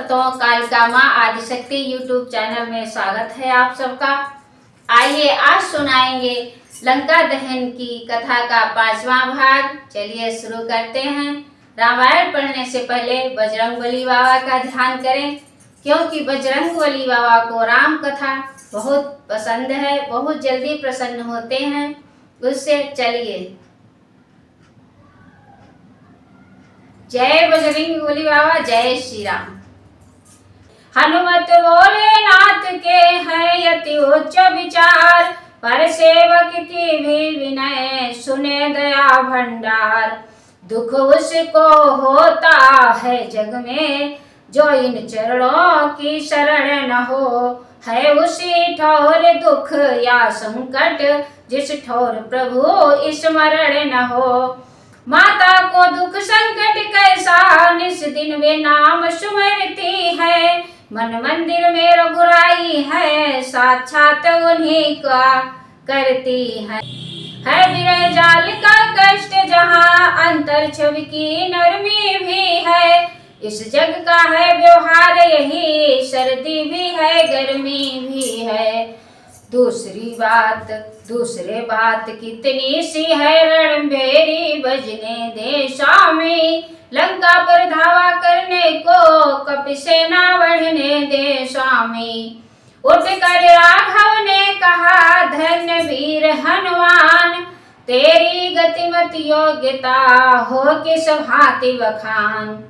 भक्तों, कालिका माँ Adishakti YouTube channel में स्वागत है आप सबका। आइए आज सुनाएंगे लंका दहन की कथा का 5वां भाग। चलिए शुरू करते हैं। रामायण पढ़ने से पहले बजरंगबली बाबा का ध्यान करें, क्योंकि बजरंगबली बाबा को राम कथा बहुत पसंद है, बहुत जल्दी प्रसन्न होते हैं उससे। चलिए, जय बजरंगबली बाबा, जय श्री राम। हनुमत बोले नाथ के हैं अति उच्च विचार, पर सेवक की भी विनय सुने दया भंडार। दुख उसको होता है जग में, जो इन चरणों की शरण न हो। है उसी ठौर दुख या संकट, जिस ठौर प्रभु स्मरण न हो। माता को दुख संकट कैसा, निस दिन वे नाम सुमरती है। मन मंदिर में रघुराई है, साक्षात उन्हीं का करती है। विरह जाल का कष्ट जहाँ, अंतर छवि की नरमी भी है। इस जग का है व्यवहार यही, सर्दी भी है गर्मी भी है। दूसरे बात कितनी सी है, रणभेरी बजने दे स्वामी। लंका पर धावा करने को, कपि सेना बढ़ने दे स्वामी। उठ कर राघव ने कहा, धन्य वीर हनुमान। तेरी गतिमत योग्यता हो किस भांति बखान।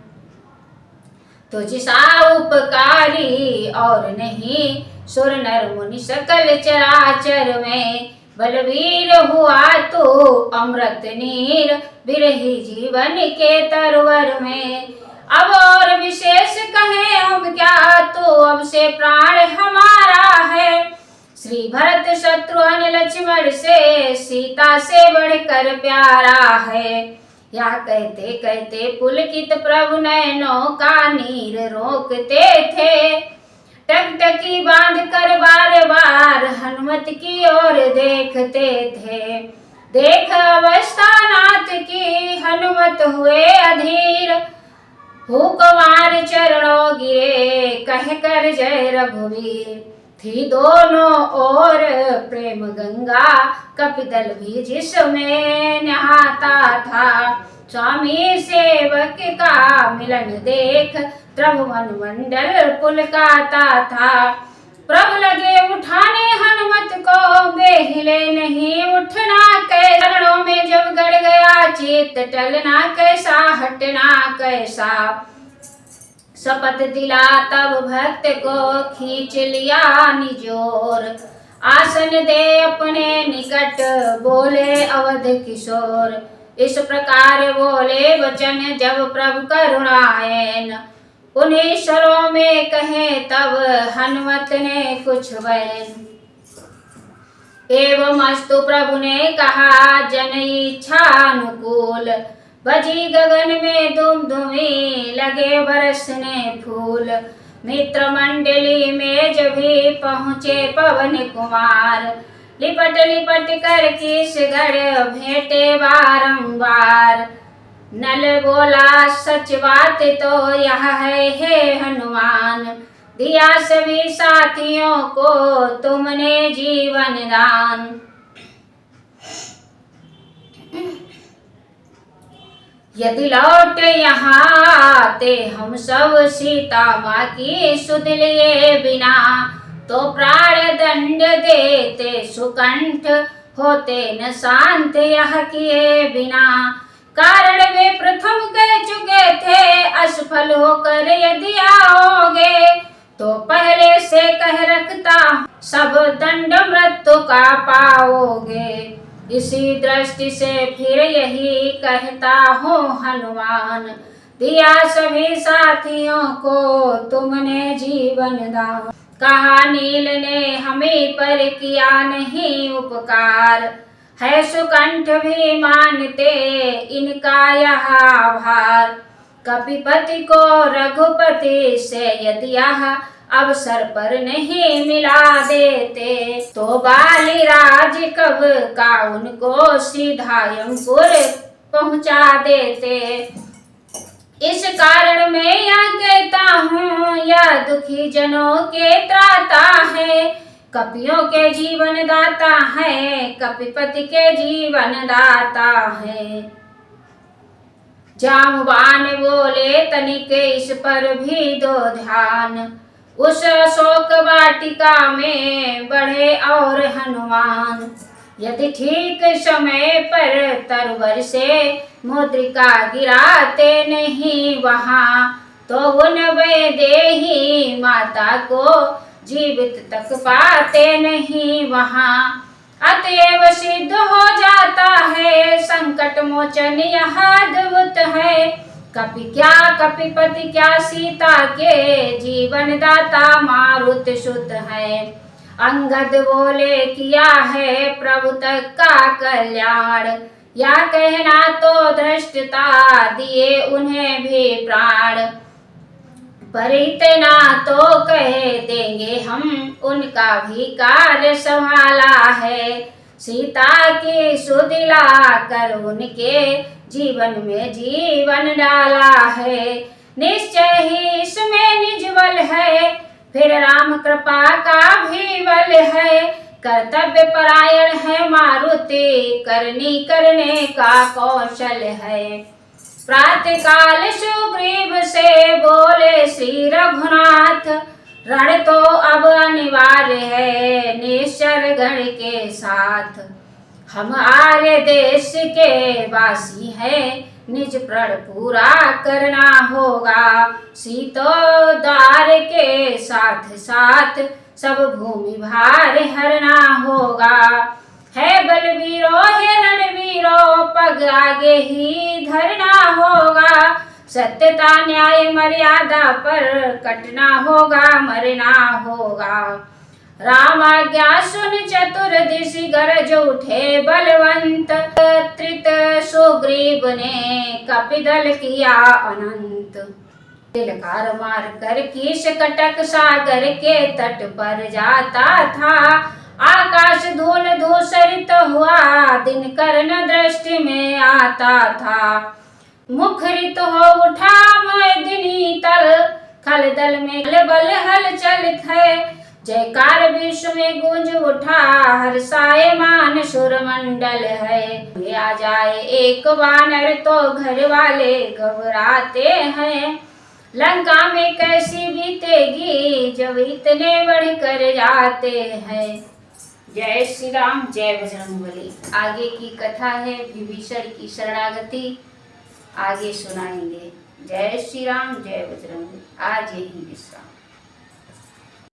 तुझसा उपकारी और नहीं, सुर नर मुनि सकल चराचर में। बलवीर हुआ तू अमृत नीर, बिरही जीवन के तरवर में। अब और विशेष कहें हम क्या, तो अब से प्राण हमारा है। श्री भरत शत्रुघ्न लक्ष्मण से, सीता से बढ़कर प्यारा है। या कहते कहते पुलकित प्रभु नयनों का नीर रोकते थे। टकटकी बांध कर बार बार हनुमत की ओर देखते थे। देख अवस्था नाथ की, हनुमत हुए अधीर। हुकमार चरणों गिरे, कह कर जय रघुवीर। थी दोनों ओर प्रेम गंगा, कपिदल भी जिसमें नहाता था। स्वामी सेवक का मिलन देख, त्रिभुवन मंडल पुलकाता था। प्रभु लगे उठाने हनुमत को, वे हिले नहीं उठना कैसा। चरणों में जब गड़ गया चित, टलना कैसा हटना कैसा। शपथ दिला तब भक्त को, खींच लिया निजोर। आसन दे अपने निकट, बोले अवध किशोर। इस प्रकार बोले वचन जब प्रभु करुणायन। उन्हीं स्वरों में कहे तब हनुमत ने कुछ बयान। एवं अस्तु प्रभु ने कहा, जन इच्छा अनुकूल। बजी गगन में दुम दुमी, लगे बरसने फूल। मित्र मंडली में जब भी पहुँचे पवन कुमार। लिपट लिपट कर किस गढ़ भेंटे बारंबार। नल बोला सच बात तो यह है हे हनुमान। दिया सभी साथियों को तुमने जीवन दान। यदि लौट यहाँ आते हम सब, सीता माँ की सुध लिए बिना। तो प्राण दंड देते सुकंठ, होते न शांत यह किए बिना। कारण वे प्रथम कह चुके थे, असफल होकर यदि आओगे। तो पहले से कह रखता, सब दंड मृत्यु का पाओगे। इसी दृष्टि से फिर यही कहता हूँ हनुमान। दिया सभी साथियों को तुमने जीवन दान। कहा नील ने हमें पर किया नहीं उपकार। है सुकंठ भी मानते इनका यह आभार। कपिपति को रघुपति से यदि यह अवसर पर नहीं मिला देते, तो बाली राज कब का उनको सीधा यमपुर पहुंचा देते। इस कारण मैं यह कहता हूँ दुखी जनों के त्राता है। कपियों के जीवन दाता है, कपिपति के जीवन दाता है। जामवान बोले तनिक इस पर भी दो ध्यान, उस अशोक वाटिका में बढ़े और हनुमान। यदि ठीक समय पर तरवर से मुद्रिका गिराते नहीं वहाँ, तो उन वैदेही माता को जीवित तक पाते नहीं वहाँ। अतएव सिद्ध हो जाता है संकट मोचन यह अद्भुत है। कपि क्या कपिपति क्या सीता के जीवन दाता मारुत सुत है। अंगद बोले किया है प्रभु तक का कल्याण, या कहना तो धृष्टता दिए उन्हें भी प्राण। पर इतना तो कह देंगे हम उनका भी कार्य संभाला है। सीता की सुदिला कर उनके जीवन में जीवन डाला है। निश्चय ही इसमें निज बल है, फिर राम कृपा का भी बल है। कर्तव्य परायण है मारुति, करनी करने का कौशल है। प्रातः काल सुग्रीव से बोले श्री रघुनाथ, रण तो अब अनिवार्य है निश्चर गण के साथ। हम आर्य देश के वासी हैं, निज प्रण पूरा करना होगा। सीतोद्धार के साथ साथ सब भूमि भार हरना होगा। है बलवीरो है रणवीरो, पग आगे ही धरना होगा। सत्यता न्याय मर्यादा पर कटना होगा मरना होगा। राम आज्ञा सुन चतुर दिशि गरज उठे बलवंत। त्रित सुग्रीव ने कपिदल किया अनंत। तिलकार मार कर कीश कटक सागर के तट पर जाता था। आकाश धूल धूसरित हुआ, दिन कर्ण दृष्टि में आता था। मुखरित हो उठा मैदिनी तल, खल दल में बल हलचल है। जयकार विश्व में गूंज उठा, हर्षायमान सुर मंडल है। आ जाए एक वानर तो घर वाले घबराते हैं। लंका में कैसी बीतेगी जब इतने बढ़ कर जाते हैं। जय श्री राम, जय बजरंगबली। आगे की कथा है विभीषण की शरणागति, आगे सुनाएंगे। जय श्री राम, जय बजरंगबली। आज यही विश्राम।